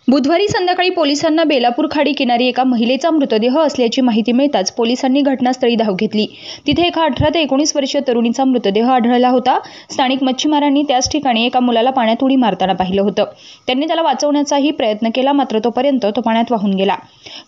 बुधवारी संध्याकाळी पोलिसांना बेलापूर खाडी किनारी एका महिलेचा मृतदेह असल्याची माहिती मिळताच पोलिसांनी घटनास्थळी धाव घेतली। तिथे एका 18 ते 19 वर्षीय तरुणीचा मृतदेह आढळला होता। स्थानिक मच्छीमारांनी त्याच ठिकाणी एका मुलाला पाण्यात उडी मारताना पाहिलं होतं। त्यांनी त्याला वाचवण्याचाही प्रयत्न केला, मात्र तोपर्यंत तो पाण्यात वाहून गेला।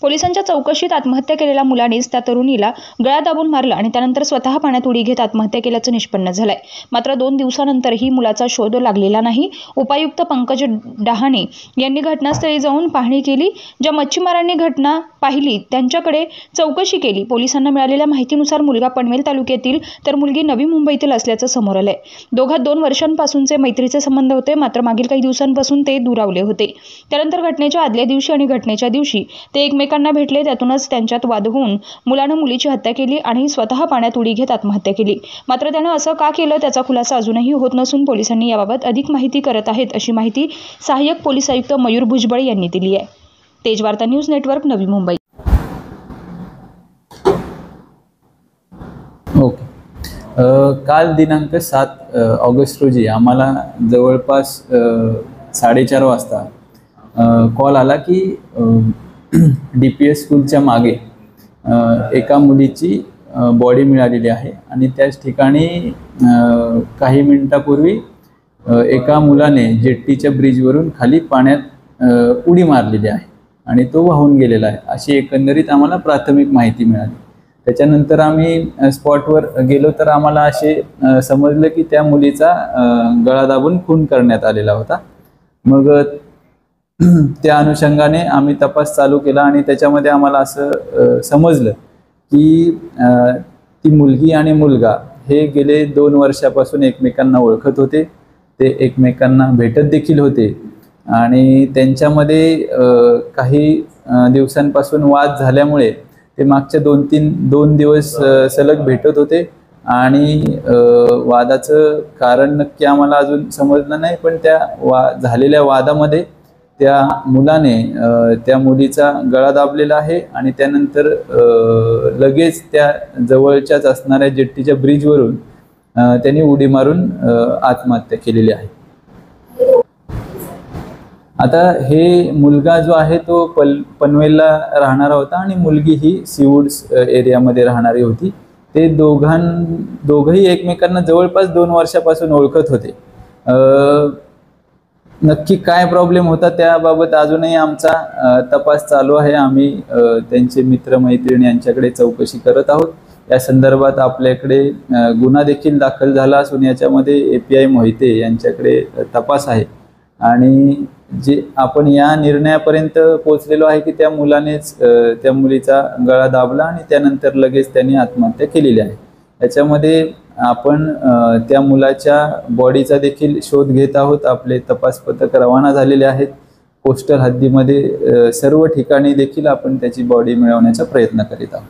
पोलिसांच्या चौकशीत आत्महत्या केलेल्या मुलानेच त्या तरुणीला गळा दाबून मारलं आणि त्यानंतर स्वतः पाण्यात उडी घेत आत्महत्या केल्याचं निष्पन्न झालंय। मात्र 2 दिवसानंतरही मुलाचा शोध लागलेला नाही। उपायुक्त पंकज डहाणे यांनी घटनास्थळी जाऊन पाहणी केली। ज्या मच्छीमारांनी घटना पाहिली त्यांच्याकडे चौकशी केली। पोलिसांना मिळालेल्या माहितीनुसार मुलगा पनवेल तालुक्यातील तर मुलगी नवी मुंबईतील असल्याचं समोर आलंय। दोघात 2 वर्षांपासूनचे मैत्रीचे संबंध होते, मात्र मागील काही दिवसांपासून ते दुरावले होते। त्यानंतर घटनेच्या आदल्या दिवशी आणि घटनेच्या दिवशी ते एकमेकांना भेटले। त्यातूनच त्यांच्यात वाद होऊन मुलानं मुलीची हत्या केली आणि स्वतः पाण्यात उडी घेत आत्महत्या केली। मात्र त्यानं असं का केलं त्याचा खुलासा अजूनही होत नसून पोलिसांनी याबाबत अधिक माहिती करत आहेत, अशी माहिती सहाय्यक पोलीस आयुक्त मयूर भुजबळ यांनी दिली आहे। तेज वार्ता news network, Navi Mumbai. Okay, काल दिनांक 7 ऑगस्ट रोजी आम्हाला जवळपास 4:30 वाजता कॉल आला की DPS स्कूलच्या मागे एका मुलीची बॉडी मिळालेली आहे आणि त्याच ठिकाणी काही मिनिटापूर्वी एका मुलाने जेट्टीच्या ब्रिजवरून खाली पाण्यात उडी मारलेली आहे आणि तो वाहून गेलेला आहे, अशी एकंदरीत आम्हाला प्राथमिक माहिती मिळाली। त्याच्यानंतर आम्ही स्पॉटवर गेलो तर आम्हाला असे समजलं की त्या मुलीचा गळा दाबून खून करण्यात आलेला होता। मग त्या अनुषंगाने आम्ही तपास चालू केला आणि त्याच्यामध्ये आम्हाला असं समजलं की ती मुलगी आणि मुलगा हे गेले 2 वर्षापासून एकमेकांना ओळखत होते, ते एकमेकांना भेटत देखील होते आणि त्यांच्यामध्ये काही दिवसांपासून वाद झाल्यामुळे ते मागच्या 2 दिवस सलग भेटत होते आणि वादाचं कारण नक्की आम्हाला अजून समजलं नाही, पण त्या झालेल्या वादामध्ये त्या मुलाने त्या मुलीचा गळा दाबलेला आहे आणि त्यानंतर लगेच त्या जवळच्याच असणाऱ्या जेट्टीच्या ब्रिजवरून त्यांनी उडी मारून आत्महत्या केलेली आहे। आता हे मुलगा जो आहे तो पनवेलला राहणारा होता आणि मुलगी ही सीवूड्स एरियामध्ये राहणारी होती। ते दोघंही एकमेकांना जवळपास 2 वर्षापासून ओळखत होते। नक्की काय प्रॉब्लेम होता त्याबाबत अजूनही आमचा तपास चालू आहे। आम्ही त्यांचे मित्रमैत्रिणी यांच्याकडे चौकशी करत आहोत। या संदर्भात आपल्याकडे गुन्हा देखील दाखल झाला असून याच्यामध्ये API मोहिते यांच्याकडे तपास आहे आणि जे आपण या निर्णयापर्यंत पोहोचलेलो आहे की त्या मुलानेच त्या मुलीचा गळा दाबला आणि त्यानंतर लगेच त्यांनी आत्महत्या केलेली आहे। याच्यामध्ये आपण त्या मुलाच्या बॉडीचा देखील शोध घेत आहोत। आपले तपास पथक रवाना झालेले आहेत। कोस्टल हद्दीमध्ये सर्व ठिकाणी देखील आपण त्याची बॉडी मिळवण्याचा प्रयत्न करीत आहोत।